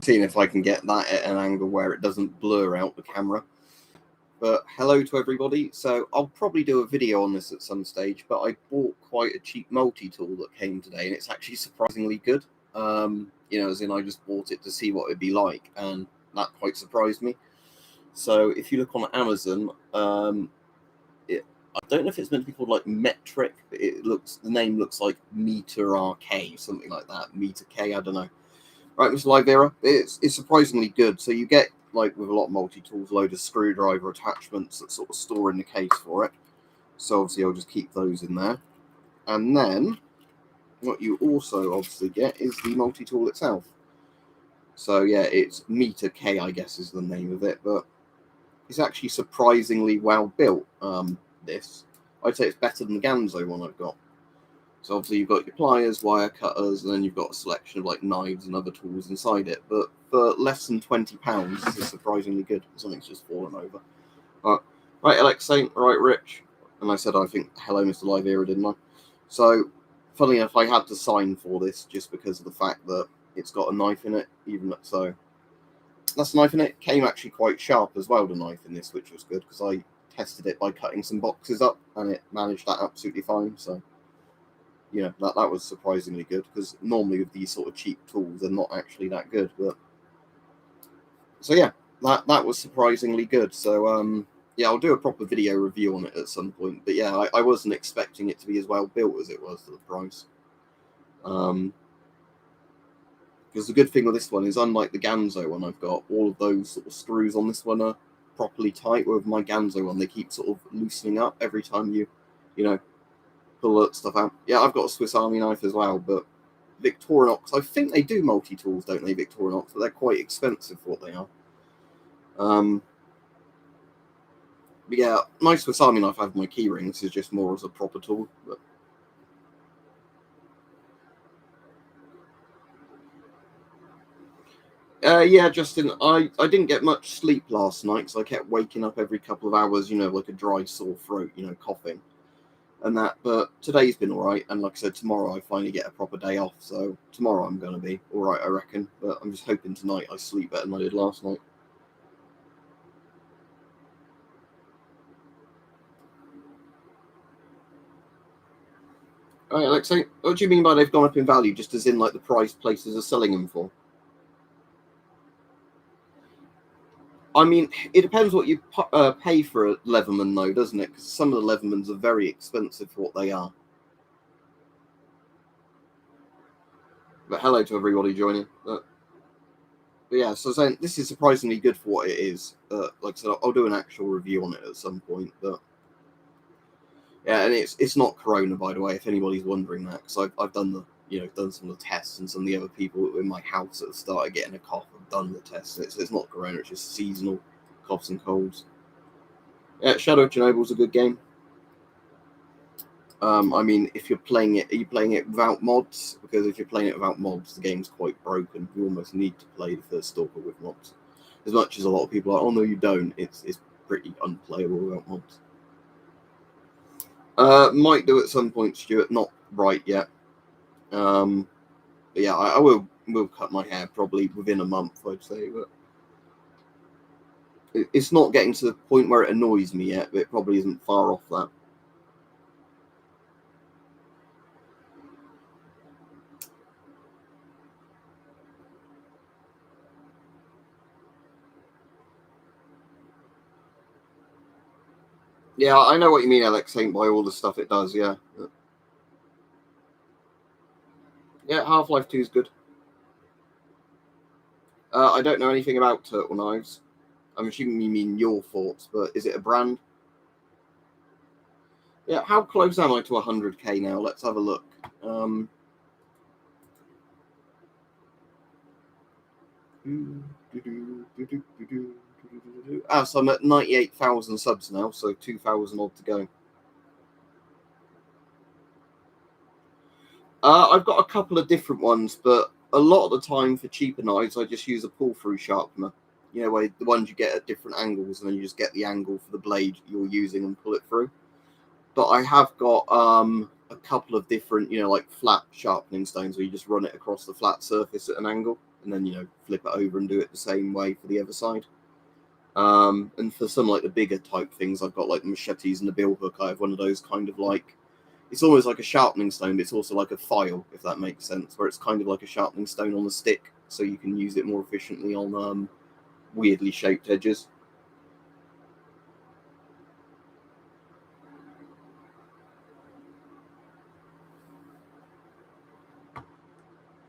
seeing if I can get that at an angle where it doesn't blur out the camera. But hello to everybody. So I'll probably do a video on this at some stage, but I bought quite a cheap multi-tool that came today, and it's actually surprisingly good. As in I just bought it to see what it'd be like, and that quite surprised me. So if you look on Amazon, I don't know if it's meant to be called like metric, but the name looks like Meter RK, something like that. Meter K, I don't know. Right, Mr. Livera, it's surprisingly good. So you get, like with a lot of multi-tools, a load of screwdriver attachments that sort of store in the case for it. So obviously I'll just keep those in there. And then what you also obviously get is the multi-tool itself. So yeah, it's Meter K, I guess is the name of it, but it's actually surprisingly well built. This, I'd say it's better than the Ganzo one I've got. So obviously you've got your pliers, wire cutters, and then you've got a selection of like knives and other tools inside it. But for less than £20, this is surprisingly good. Something's just fallen over. Right, Alexei. Right, Rich. And I said, I think, hello, Mr. Livera, didn't I? So, funnily enough, I had to sign for this just because of the fact that it's got a knife in it. Even so, that's a knife in it. Came actually quite sharp as well, the knife in this, which was good because I tested it by cutting some boxes up and it managed that absolutely fine. So, that was surprisingly good because normally with these sort of cheap tools, they're not actually that good. But so yeah, that was surprisingly good. So I'll do a proper video review on it at some point. But yeah, I wasn't expecting it to be as well built as it was for the price. Because the good thing with this one is, unlike the Ganzo one I've got, all of those sort of screws on this one are properly tight. With my Ganzo one, they keep sort of loosening up every time you pull that stuff out. Yeah, I've got a Swiss Army knife as well, but Victorinox, I think they do multi-tools, don't they, Victorinox? But they're quite expensive for what they are. But yeah, my Swiss Army knife I have my key rings is just more as a proper tool. But yeah, Justin, I didn't get much sleep last night, so I kept waking up every couple of hours, like a dry sore throat, coughing and that. But today's been all right, and like I said, tomorrow I finally get a proper day off, so tomorrow I'm going to be all right, I reckon. But I'm just hoping tonight I sleep better than I did last night. All right, Alexei, what do you mean by they've gone up in value, just as in like the price places are selling them for? I mean, it depends what you pay for a Leatherman, though, doesn't it? Because some of the Leathermans are very expensive for what they are. But hello to everybody joining. But yeah, so saying this is surprisingly good for what it is. Like I said, I'll do an actual review on it at some point. But yeah, and it's not Corona, by the way, if anybody's wondering that, because I've done the done some of the tests, and some of the other people in my house that have started getting a cough have done the tests. It's not Corona, it's just seasonal coughs and colds. Yeah, Shadow of Chernobyl's a good game. I mean, if you're playing it, are you playing it without mods? Because if you're playing it without mods, the game's quite broken. You almost need to play the first Stalker with mods. As much as a lot of people are like, oh no, you don't. It's pretty unplayable without mods. Might do at some point, Stuart. Not right yet. But yeah, I will cut my hair probably within a month, I'd say. But it's not getting to the point where it annoys me yet. But it probably isn't far off that. Yeah, I know what you mean, Alex, saying by all the stuff it does, yeah. Yeah, Half-Life 2 is good. I don't know anything about turtle knives. I'm assuming you mean your thoughts, but is it a brand? Yeah, how close am I to 100k now? Let's have a look. So I'm at 98,000 subs now, so 2,000 odd to go. I've got a couple of different ones, but a lot of the time for cheaper knives, I just use a pull-through sharpener. Where the ones you get at different angles, and then you just get the angle for the blade you're using and pull it through. But I have got a couple of different, like flat sharpening stones where you just run it across the flat surface at an angle. and then, you know, flip it over and do it the same way for the other side. And for some like the bigger type things, I've got like the machetes and the bill hook. I have one of those kind of like, it's almost like a sharpening stone, but it's also like a file, if that makes sense, where it's kind of like a sharpening stone on a stick, so you can use it more efficiently on weirdly shaped edges.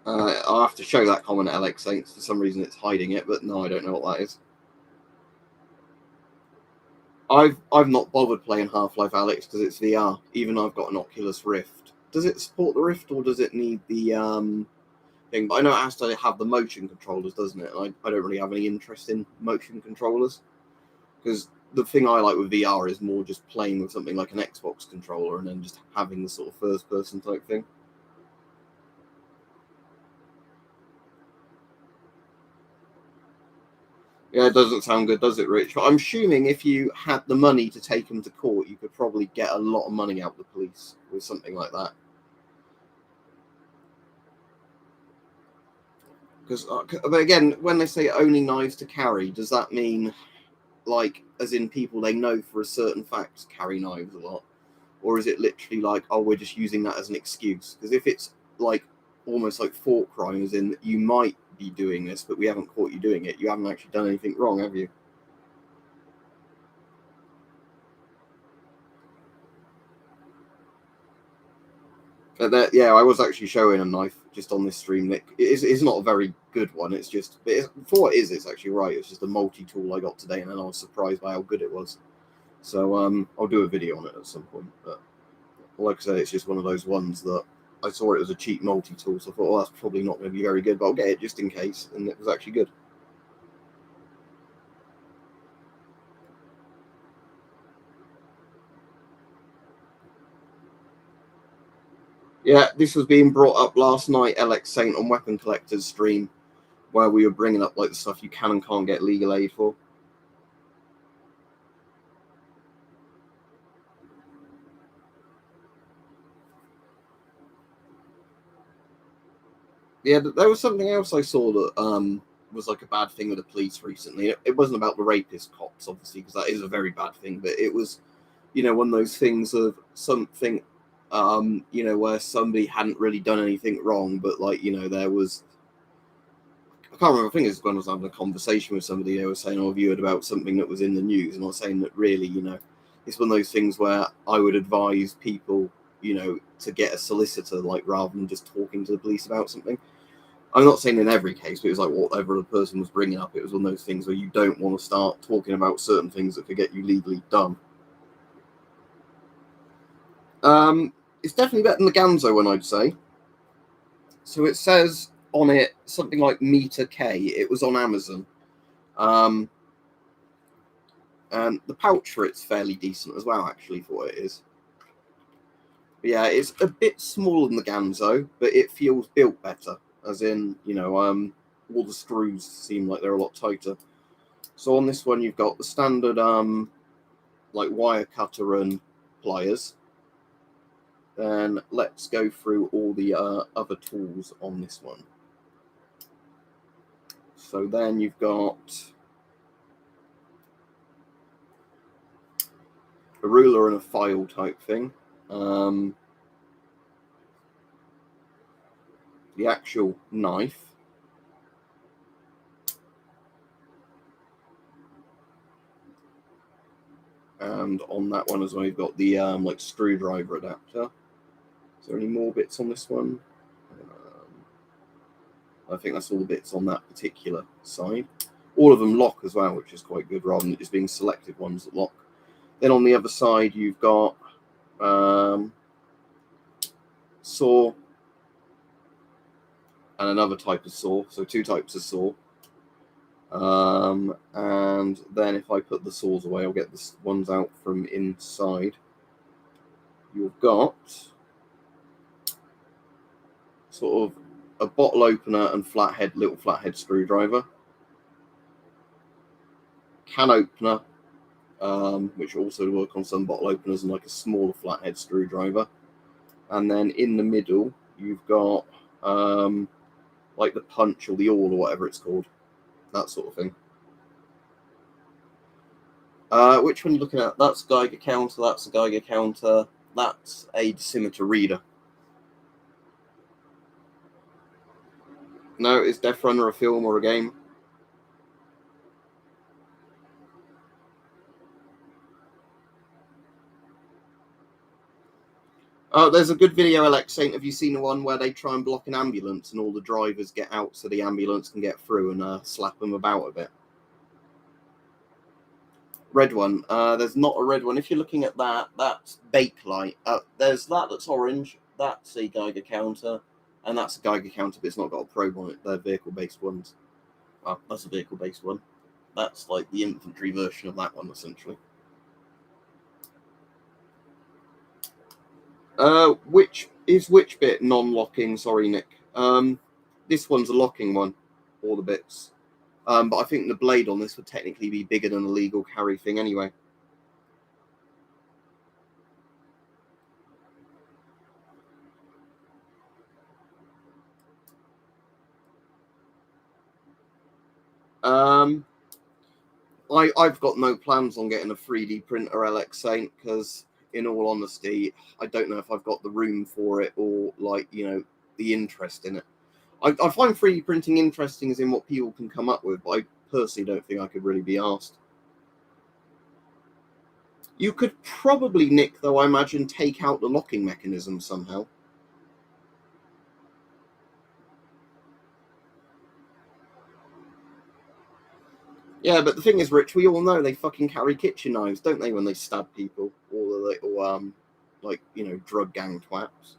I'll have to show that comment, Alex Saints. For some reason, it's hiding it, but no, I don't know what that is. I've not bothered playing Half-Life Alyx because it's VR. Even though I've got an Oculus Rift. Does it support the Rift, or does it need the thing? But I know it has to have the motion controllers, doesn't it? I don't really have any interest in motion controllers, because the thing I like with VR is more just playing with something like an Xbox controller and then just having the sort of first-person type thing. Yeah, it doesn't sound good, does it, Rich? But I'm assuming if you had the money to take him to court, you could probably get a lot of money out of the police with something like that. Because, but again, when they say only knives to carry, does that mean, like, as in people they know for a certain fact carry knives a lot? Or is it literally like, oh, we're just using that as an excuse? Because if it's, like, almost like thought crime, as in you might be doing this, but we haven't caught you doing it, you haven't actually done anything wrong, have you? Yeah, I was actually showing a knife just on this stream. It's not a very good one. It's just, for what it is, it's actually right. It's just a multi-tool I got today, and then I was surprised by how good it was. So I'll do a video on it at some point. But like I said, it's just one of those ones that I saw it as a cheap multi-tool, so I thought, well, that's probably not going to be very good, but I'll get it just in case, and it was actually good. Yeah, this was being brought up last night, LX Saint, on Weapon Collector's stream, where we were bringing up like the stuff you can and can't get legal aid for. Yeah, there was something else I saw that was like a bad thing with the police recently. It wasn't about the rapist cops, obviously, because that is a very bad thing, but it was, you know, one of those things of something, you know, where somebody hadn't really done anything wrong, but like, you know, there was, I can't remember, I think it was when I was having a conversation with somebody, they were saying, oh, have you heard about something that was in the news? And I was saying that really, you know, it's one of those things where I would advise people, you know, to get a solicitor, like, rather than just talking to the police about something. I'm not saying in every case, but it was like whatever the person was bringing up. It was one of those things where you don't want to start talking about certain things that could get you legally done. It's definitely better than the Ganzo one, I'd say. So it says on it something like Meter K. It was on Amazon. And the pouch for it's fairly decent as well, actually, for what it is. But yeah, it's a bit smaller than the Ganzo, but it feels built better. As in, you know, all the screws seem like they're a lot tighter. So on this one, you've got the standard like wire cutter and pliers. Then let's go through all the other tools on this one. So then you've got a ruler and a file type thing. The actual knife. And on that one as well, you've got the like screwdriver adapter. Is there any more bits on this one? I think that's all the bits on that particular side. All of them lock as well, which is quite good, rather than just being selected ones that lock. Then on the other side, you've got saw and another type of saw. So two types of saw. And then if I put the saws away, I'll get the ones out from inside. You've got sort of a bottle opener and little flathead screwdriver. Can opener, which also work on some bottle openers, and like a smaller flathead screwdriver. And then in the middle, you've got like the punch or the awl or whatever it's called, that sort of thing. Which one are you looking at? That's Geiger counter, that's a Geiger counter, that's a decimeter reader. No, is Death Runner a film or a game? There's a good video, Alex Saint. Have you seen the one where they try and block an ambulance and all the drivers get out so the ambulance can get through and slap them about a bit? Red one. There's not a red one. If you're looking at that, that's Bakelite. There's that that's orange. That's a Geiger counter. And that's a Geiger counter, but it's not got a probe on it. They're vehicle-based ones. Well, that's a vehicle-based one. That's like the infantry version of that one, essentially. Which bit non-locking? Sorry, Nick. This one's a locking one, all the bits. But I think the blade on this would technically be bigger than a legal carry thing anyway. I've got no plans on getting a 3D printer, Alex Saint, because in all honesty, I don't know if I've got the room for it or the interest in it. I find 3D printing interesting as in what people can come up with, but I personally don't think I could really be asked. You could probably, Nick, though, I imagine, take out the locking mechanism somehow. Yeah, but the thing is, Rich, we all know they fucking carry kitchen knives, don't they, when they stab people? All the little, drug gang twats.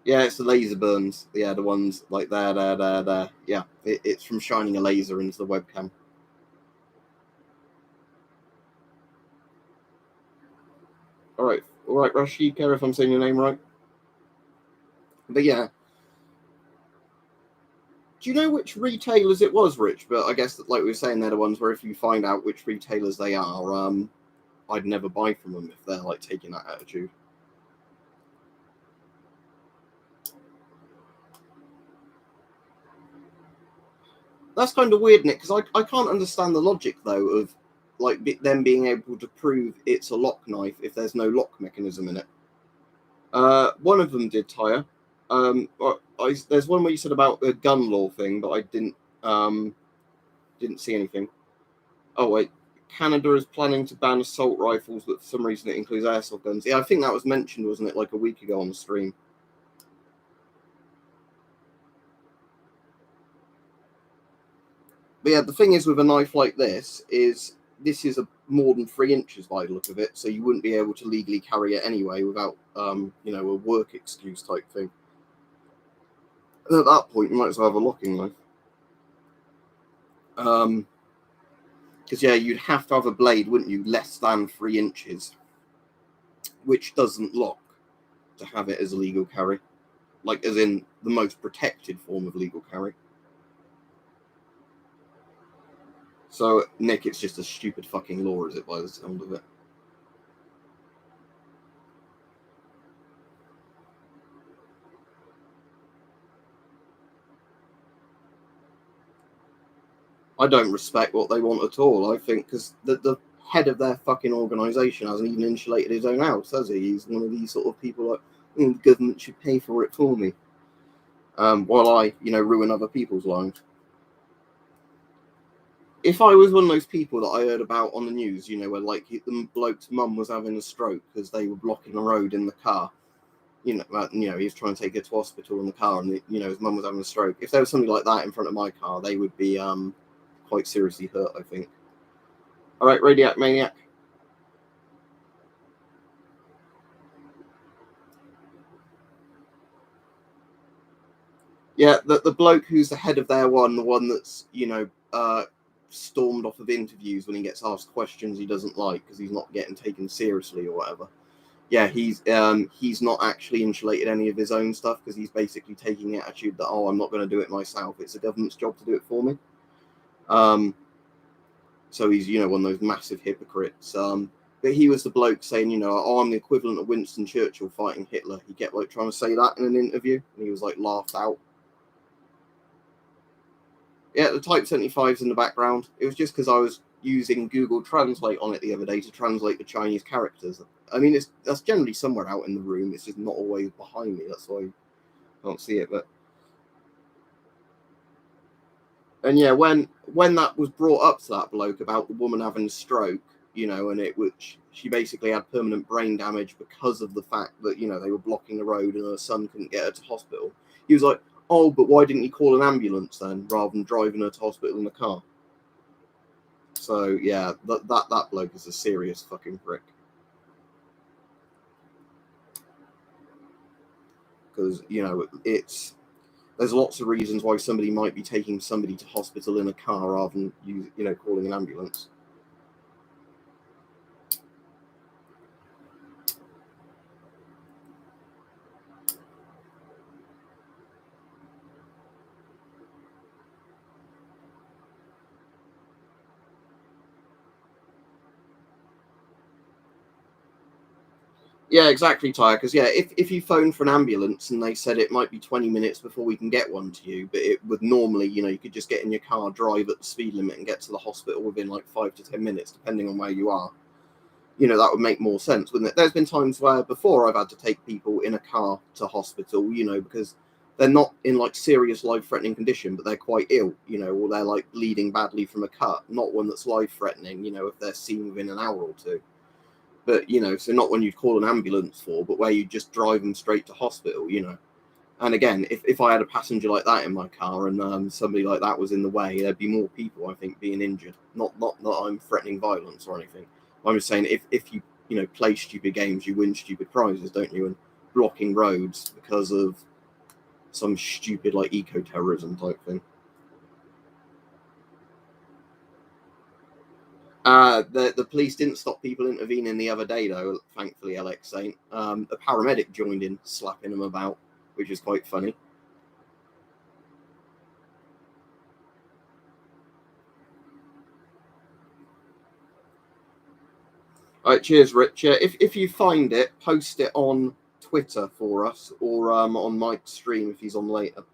Yeah, it's the laser burns. Yeah, the ones like there. Yeah, it's from shining a laser into the webcam. All right, Rashid, care if I'm saying your name right. But yeah, do you know which retailers it was, Rich? But I guess that, like we were saying, they're the ones where if you find out which retailers they are, I'd never buy from them if they're like taking that attitude. That's kind of weird, Nick, because I can't understand the logic though of like them being able to prove it's a lock knife if there's no lock mechanism in it. One of them did tire. There's one where you said about the gun law thing, but I didn't see anything. Oh wait, Canada is planning to ban assault rifles, but for some reason it includes airsoft guns. Yeah, I think that was mentioned, wasn't it, like a week ago on the stream? But yeah, the thing is with a knife like this is a more than 3 inches by the look of it, so you wouldn't be able to legally carry it anyway without a work excuse type thing. And at that point, you might as well have a locking knife. Because yeah, you'd have to have a blade, wouldn't you, less than 3 inches, which doesn't lock, to have it as a legal carry, like as in the most protected form of legal carry. So, Nick, it's just a stupid fucking law, is it, by the sound of it? I don't respect what they want at all. I think because the head of their fucking organisation hasn't even insulated his own house, has he? He's one of these sort of people like, the government should pay for it for me, while I, ruin other people's lives. If I was one of those people that I heard about on the news, where like the bloke's mum was having a stroke because they were blocking the road in the car, he was trying to take her to hospital in the car, and his mum was having a stroke. If there was something like that in front of my car, they would be quite seriously hurt, I think. All right, Radiac Maniac. Yeah, the bloke who's the head of their one, the one that's stormed off of interviews when he gets asked questions he doesn't like because he's not getting taken seriously or whatever. Yeah, he's not actually insulated any of his own stuff because he's basically taking the attitude that, I'm not going to do it myself. It's the government's job to do it for me. So he's one of those massive hypocrites. But he was the bloke saying, I'm the equivalent of Winston Churchill fighting Hitler. He kept like trying to say that in an interview, and he was like laughed out. Yeah, the Type 75's in the background. It was just because I was using Google Translate on it the other day to translate the Chinese characters. I mean, that's generally somewhere out in the room. It's just not always behind me. That's why I can't see it. But and yeah, when that was brought up to that bloke about the woman having a stroke, and which she basically had permanent brain damage because of the fact that they were blocking the road and her son couldn't get her to hospital. He was like, "Oh, but why didn't you call an ambulance then, rather than driving her to hospital in the car?" So yeah, that bloke is a serious fucking prick. Because there's lots of reasons why somebody might be taking somebody to hospital in a car rather than calling an ambulance. Yeah, exactly, Tyre. Because yeah, if you phone for an ambulance and they said it might be 20 minutes before we can get one to you, but it would normally, you could just get in your car, drive at the speed limit, and get to the hospital within like 5 to 10 minutes, depending on where you are. That would make more sense, wouldn't it? There's been times where before I've had to take people in a car to hospital, because they're not in like serious life-threatening condition, but they're quite ill, or they're like bleeding badly from a cut, not one that's life-threatening, if they're seen within an hour or two. But, so not when you'd call an ambulance for, but where you just drive them straight to hospital. And again, if I had a passenger like that in my car and somebody like that was in the way, there'd be more people, I think, being injured. Not that I'm threatening violence or anything. I'm just saying if you, play stupid games, you win stupid prizes, don't you? And blocking roads because of some stupid, like, eco-terrorism type thing. The police didn't stop people intervening the other day, though, thankfully, Alex Saint. A paramedic joined in, slapping them about, which is quite funny. All right, cheers, Rich. If you find it, post it on Twitter for us or on Mike's stream if he's on later.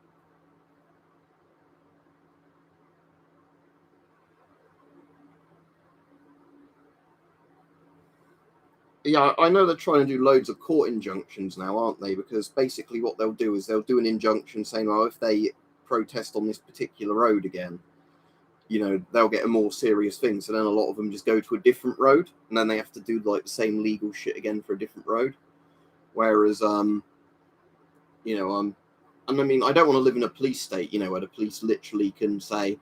Yeah, I know they're trying to do loads of court injunctions now, aren't they? Because basically what they'll do is they'll do an injunction saying, "Oh, if they protest on this particular road again, they'll get a more serious thing." So then a lot of them just go to a different road, and then they have to do like the same legal shit again for a different road. Whereas, and I mean, I don't want to live in a police state, where the police literally can say,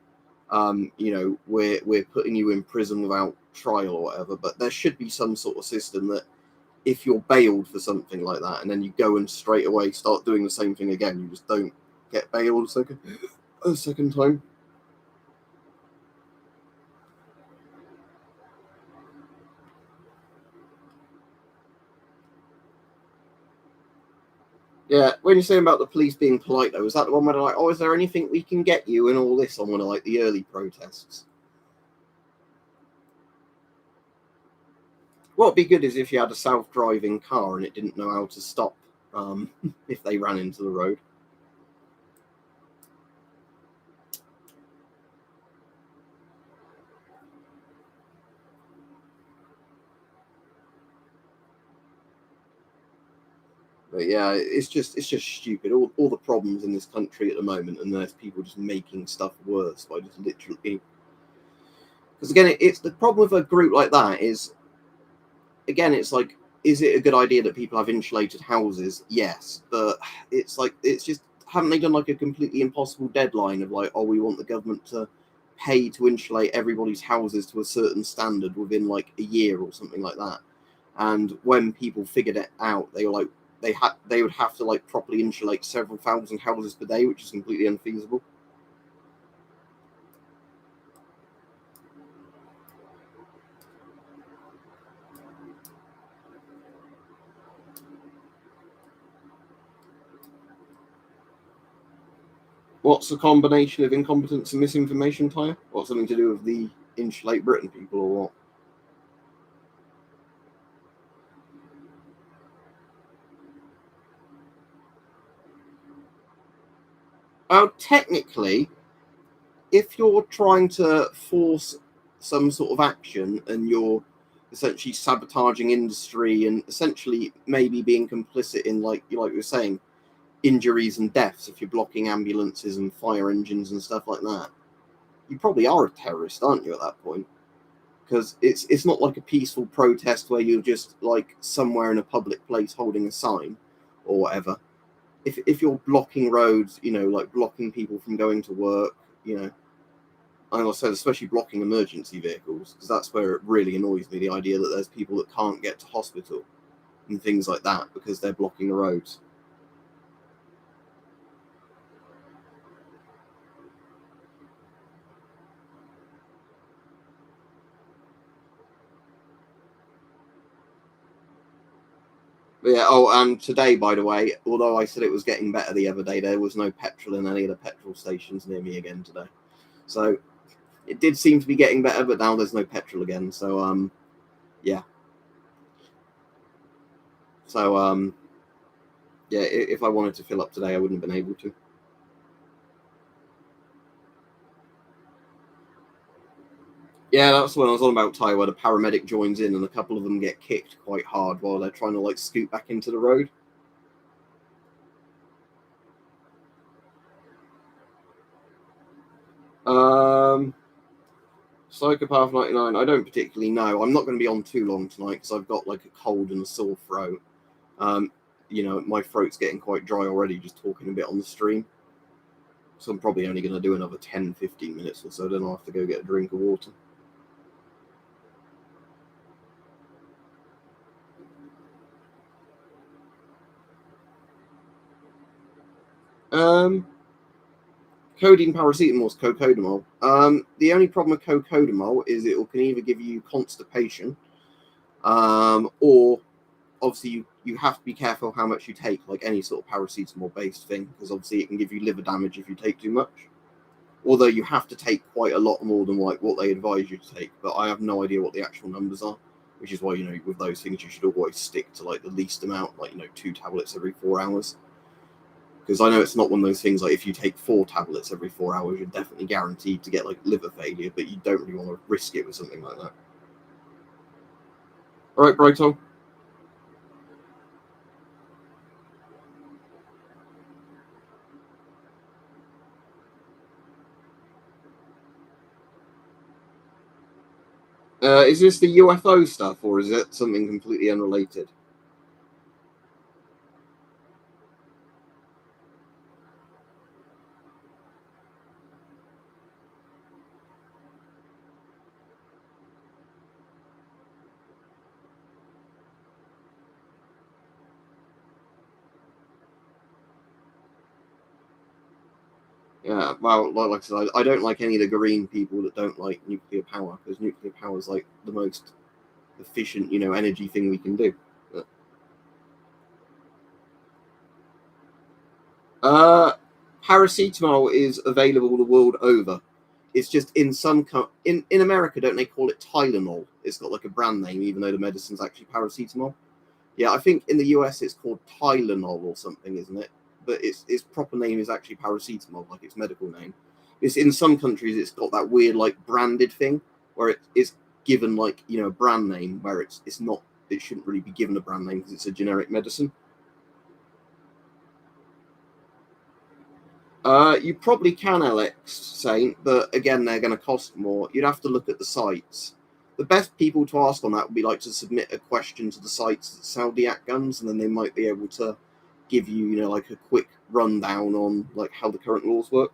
we're putting you in prison without trial or whatever. But there should be some sort of system that if you're bailed for something like that, and then you go and straight away start doing the same thing again, you just don't get bailed a second time. Yeah, when you're saying about the police being polite, though, is that the one where they're like, "Oh, is there anything we can get you?" and all this on one of like the early protests? What would be good is if you had a self-driving car and it didn't know how to stop if they ran into the road. But yeah, it's just stupid. All the problems in this country at the moment, and there's people just making stuff worse by just literally. Because again, it's the problem with a group like that is, again, it's like, is it a good idea that people have insulated houses? Yes, but it's just, haven't they done like a completely impossible deadline of like, oh, we want the government to pay to insulate everybody's houses to a certain standard within like a year or something like that? And when people figured it out, they were like, they would have to like properly insulate several thousand houses per day, which is completely unfeasible. What's the combination of incompetence and misinformation, Tyre? What's something to do with the insulate Britain people or what? Technically, if you're trying to force some sort of action and you're essentially sabotaging industry and essentially maybe being complicit in, like you were saying, injuries and deaths, if you're blocking ambulances and fire engines and stuff like that, you probably are a terrorist, aren't you, at that point? Because it's not like a peaceful protest where you're just like somewhere in a public place holding a sign or whatever. If you're blocking roads, like blocking people from going to work, and I said especially blocking emergency vehicles, because that's where it really annoys me, the idea that there's people that can't get to hospital and things like that because they're blocking the roads. But yeah, oh, and today, by the way, although I said it was getting better the other day, there was no petrol in any of the petrol stations near me again today. So it did seem to be getting better, but now there's no petrol again. So yeah. So yeah, if I wanted to fill up today, I wouldn't have been able to. Yeah, that's when I was on about Ty, where the paramedic joins in and a couple of them get kicked quite hard while they're trying to like scoot back into the road. Um, Psychopath 99. I don't particularly know. I'm not going to be on too long tonight because I've got like a cold and a sore throat. Um, my throat's getting quite dry already just talking a bit on the stream. So I'm probably only going to do another 10, 15 minutes or so. Then I'll have to go get a drink of water. Um, Codeine paracetamol is cocodamol. The only problem with cocodamol is it can either give you constipation, or obviously you have to be careful how much you take, like any sort of paracetamol based thing, because obviously it can give you liver damage if you take too much. Although you have to take quite a lot more than like what they advise you to take, but I have no idea what the actual numbers are, which is why with those things you should always stick to like the least amount, like 2 tablets every 4 hours. Because I know it's not one of those things like if you take 4 tablets every 4 hours, you're definitely guaranteed to get like liver failure, but you don't really want to risk it with something like that. All right, Brighton. Is this the UFO stuff or is it something completely unrelated? Yeah, well, like I said, I don't like any of the green people that don't like nuclear power, because nuclear power is like the most efficient, energy thing we can do. But, uh, paracetamol is available the world over. It's just in in America, don't they call it Tylenol? It's got like a brand name, even though the medicine's actually paracetamol. Yeah, I think in the US it's called Tylenol or something, isn't it? But its proper name is actually paracetamol, like its medical name. It's in some countries it's got that weird like branded thing where it's given like a brand name where it's not, it shouldn't really be given a brand name because it's a generic medicine. You probably can, Alex Saint, but again they're going to cost more. You'd have to look at the sites. The best people to ask on that would be like to submit a question to the sites that sell the AT guns, and then they might be able to give you, like a quick rundown on like how the current laws work.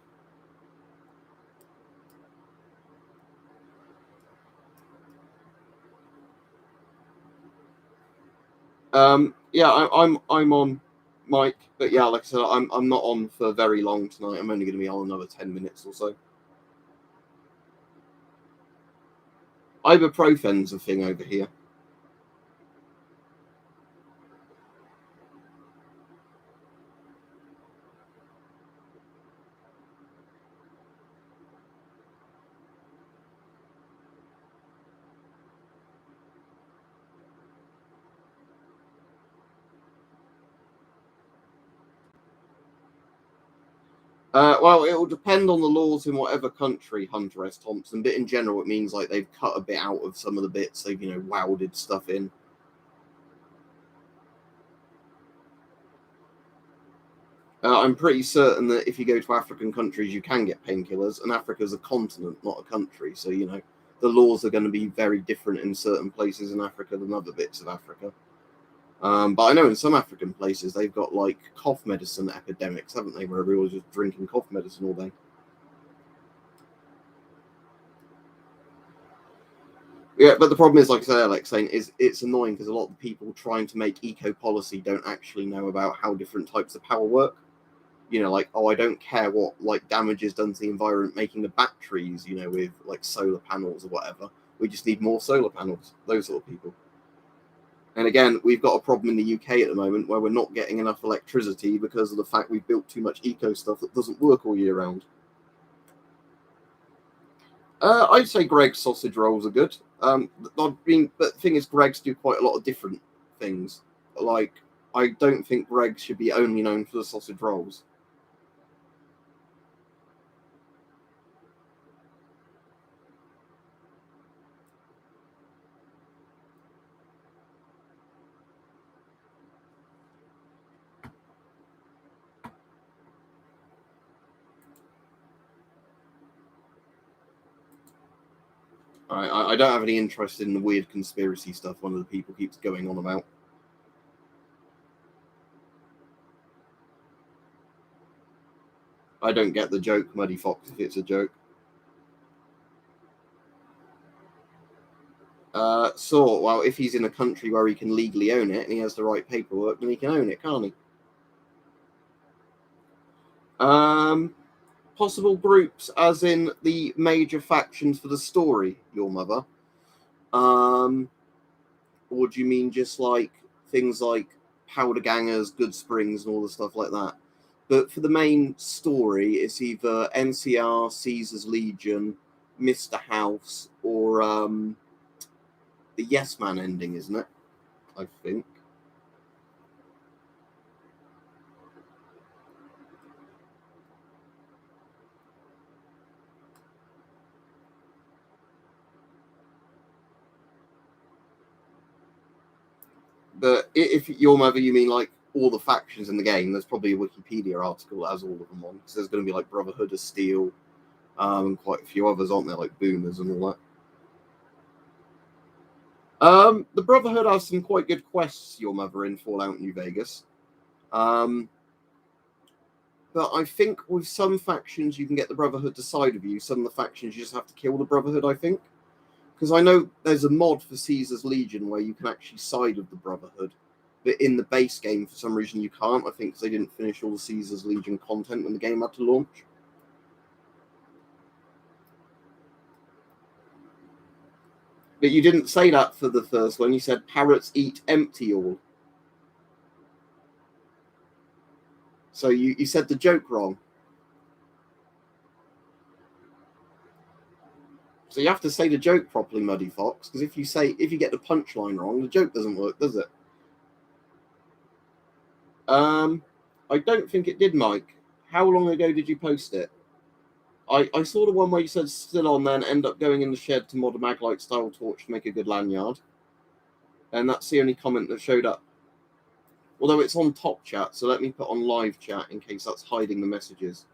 Yeah, I'm on Mike, but yeah, like I said, I'm not on for very long tonight. I'm only going to be on another 10 minutes or so. Ibuprofen's a thing over here. Well, it will depend on the laws in whatever country, Hunter S. Thompson. But in general, it means like they've cut a bit out of some of the bits. They've welded stuff in. I'm pretty certain that if you go to African countries, you can get painkillers, and Africa's a continent, not a country. So the laws are going to be very different in certain places in Africa than other bits of Africa. But I know in some African places they've got like cough medicine epidemics, haven't they? Where everyone's just drinking cough medicine all day. Yeah, but the problem is, like I said, Alex, saying is it's annoying because a lot of the people trying to make eco policy don't actually know about how different types of power work. Like, oh, I don't care what like damage is done to the environment making the batteries, with like solar panels or whatever. We just need more solar panels. Those sort of people. And again, we've got a problem in the UK at the moment where we're not getting enough electricity because of the fact we've built too much eco stuff that doesn't work all year round. I'd say Greg's sausage rolls are good. But the thing is, Greg's do quite a lot of different things. Like, I don't think Greg's should be only known for the sausage rolls. I don't have any interest in the weird conspiracy stuff one of the people keeps going on about. I don't get the joke, Muddy Fox, if it's a joke. Well, if he's in a country where he can legally own it and he has the right paperwork, then he can own it, can't he? Possible groups, as in the major factions for the story, your mother. Or do you mean just like things like Powder Gangers, Good Springs, and all the stuff like that? But for the main story, it's either NCR, Caesar's Legion, Mr. House, or the Yes Man ending, isn't it? I think. But if your mother, you mean like all the factions in the game, there's probably a Wikipedia article that has all of them on. Because there's going to be like Brotherhood of Steel, and quite a few others, aren't there? Like Boomers and all that. The Brotherhood has some quite good quests, your mother, in Fallout New Vegas. But I think with some factions you can get the Brotherhood to side of you. Some of the factions you just have to kill the Brotherhood, I think. Because I know there's a mod for Caesar's Legion where you can actually side of the Brotherhood. But in the base game, for some reason, you can't. I think because they didn't finish all the Caesar's Legion content when the game had to launch. But you didn't say that for the first one. You said parrots eat empty all. So you said the joke wrong. So you have to say the joke properly, Muddy Fox, because if you get the punchline wrong, the joke doesn't work, does it? I don't think it did, Mike. How long ago did you post it? I saw the one where you said still on, then end up going in the shed to mod a Maglite style torch to make a good lanyard. And that's the only comment that showed up. Although it's on top chat, so let me put on live chat in case that's hiding the messages.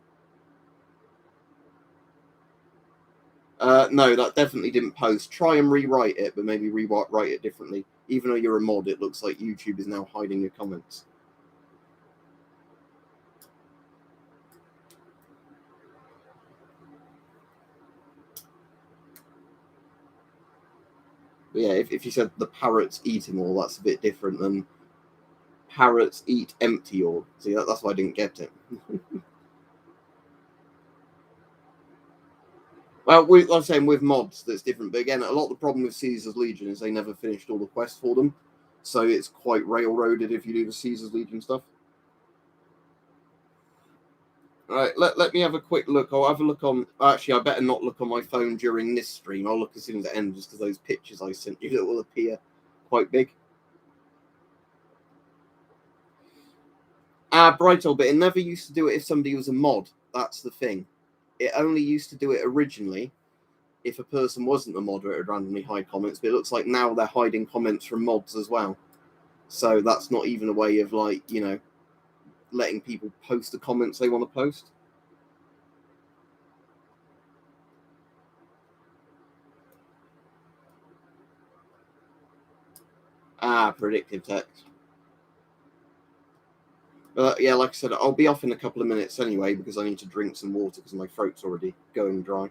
No, that definitely didn't post. Try and rewrite it, but maybe rewrite it differently. Even though you're a mod, it looks like YouTube is now hiding your comments. But yeah, if you said the parrots eat them all, that's a bit different than parrots eat empty all. See, that's why I didn't get it. Well, like I'm saying, with mods, that's different. But again, a lot of the problem with Caesar's Legion is they never finished all the quests for them. So it's quite railroaded if you do the Caesar's Legion stuff. All right, let me have a quick look. I'll have a look on. Actually, I better not look on my phone during this stream. I'll look as soon as it ends, just because those pictures I sent you that will appear quite big. Bright old bit. It never used to do it if somebody was a mod. That's the thing. It only used to do it originally if a person wasn't a moderator, it would randomly hide comments, but it looks like now they're hiding comments from mods as well. So that's not even a way of, like, you know, letting people post the comments they want to post. Predictive text. But yeah, like I said, I'll be off in a couple of minutes anyway because I need to drink some water because my throat's already going dry.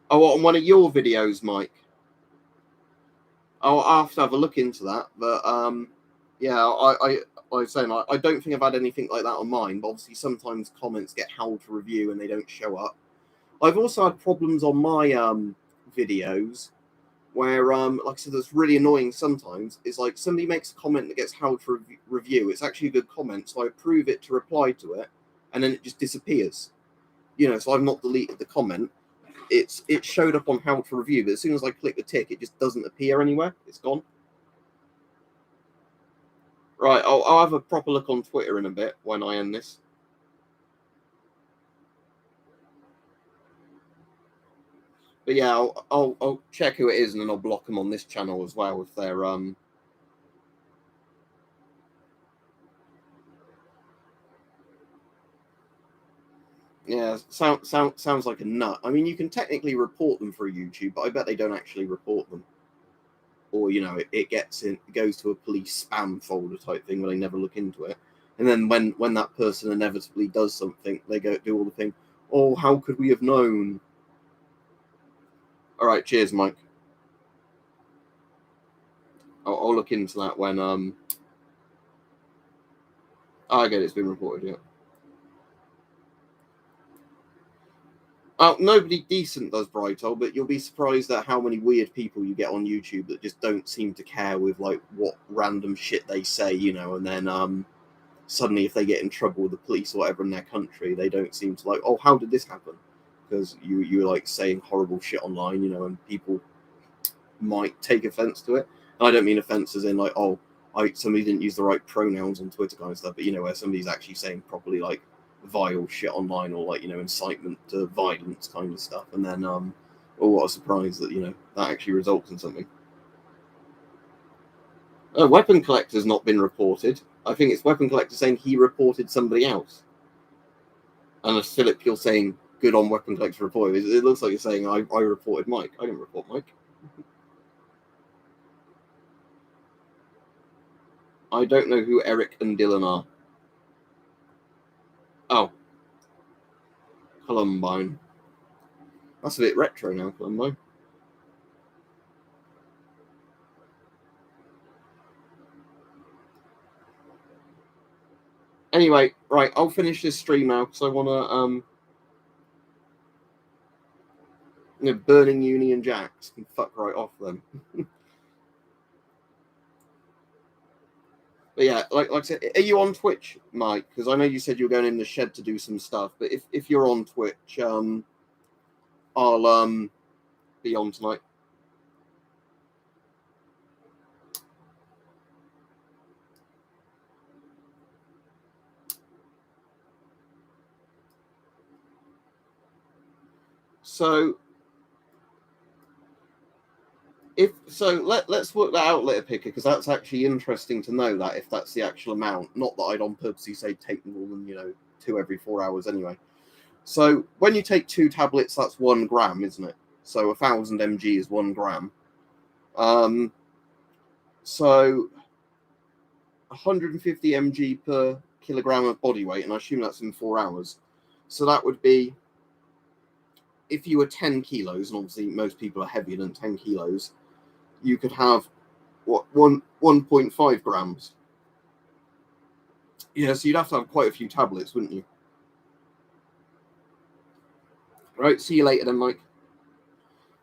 Oh, on one of your videos, Mike? I'll have to have a look into that. But yeah, I was saying, I don't think I've had anything like that on mine. But obviously, sometimes comments get held to review and they don't show up. I've also had problems on my videos where, like I said, that's really annoying sometimes. It's like somebody makes a comment that gets held for review. It's actually a good comment, so I approve it to reply to it, and then it just disappears. You know, so I've not deleted the comment. It showed up on held for review, but as soon as I click the tick, it just doesn't appear anywhere. It's gone. Right, I'll have a proper look on Twitter in a bit when I end this. But yeah, I'll check who it is, and then I'll block them on this channel as well if they're Yeah, sounds like a nut. I mean, you can technically report them through YouTube, but I bet they don't actually report them. Or, you know, it goes to a police spam folder type thing where they never look into it. And then when that person inevitably does something, they go do all the thing. Oh, how could we have known? All right, cheers, Mike. I'll look into that when I get it's been reported. Yeah. Oh, nobody decent does Brighthole, but you'll be surprised at how many weird people you get on YouTube that just don't seem to care with, like, what random shit they say, you know, and then suddenly if they get in trouble with the police or whatever in their country, they don't seem to like, oh, how did this happen? Because you're like saying horrible shit online, you know, and people might take offense to it. And I don't mean offense as in like, oh, somebody didn't use the right pronouns on Twitter kind of stuff, but you know, where somebody's actually saying properly like vile shit online or like, you know, incitement to violence kind of stuff, and then oh, what a surprise that, you know, that actually results in something. Weapon collector's not been reported. I think it's weapon collector saying he reported somebody else. And as Philip, you're saying good on weapon collector report. It looks like you're saying I reported Mike. I didn't report Mike. I don't know who Eric and Dylan are. Oh, Columbine. That's a bit retro now, Columbine. Anyway, right, I'll finish this stream now because I want to you know, burning Union Jacks can fuck right off them. But yeah, like I said, are you on Twitch, Mike? Because I know you said you were going in the shed to do some stuff. But if you're on Twitch, I'll be on tonight. So let's work that out, Litter Picker, because that's actually interesting to know that if that's the actual amount. Not that I'd on purposely say take more than, you know, 2 every 4 hours anyway. So when you take 2 tablets, that's 1 gram, isn't it? So 1,000 mg is 1 gram. So 150 mg per kilogram of body weight, and I assume that's in 4 hours. So that would be, if you were 10 kilos, and obviously most people are heavier than 10 kilos, you could have what 1.5 grams. Yeah, so you'd have to have quite a few tablets, wouldn't you? Right, see you later then, Mike.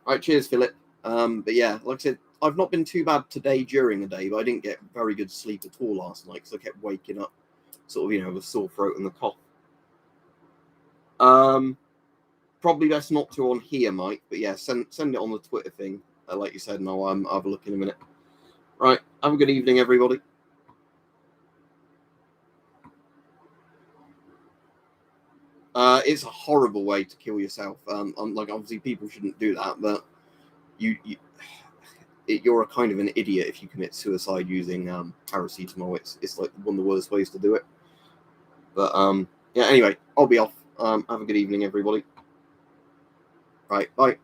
Right, cheers, Philip. But yeah, like I said, I've not been too bad today during the day, but I didn't get very good sleep at all last night because I kept waking up, sort of, you know, with a sore throat and the cough. Probably best not to on here, Mike. But yeah, send it on the Twitter thing. like you said, and I'll have a look in a minute. Right, have a good evening, everybody. It's a horrible way to kill yourself. Like obviously people shouldn't do that, but you're a kind of an idiot if you commit suicide using paracetamol. It's like one of the worst ways to do it. But yeah. Anyway, I'll be off. Have a good evening, everybody. Right, bye.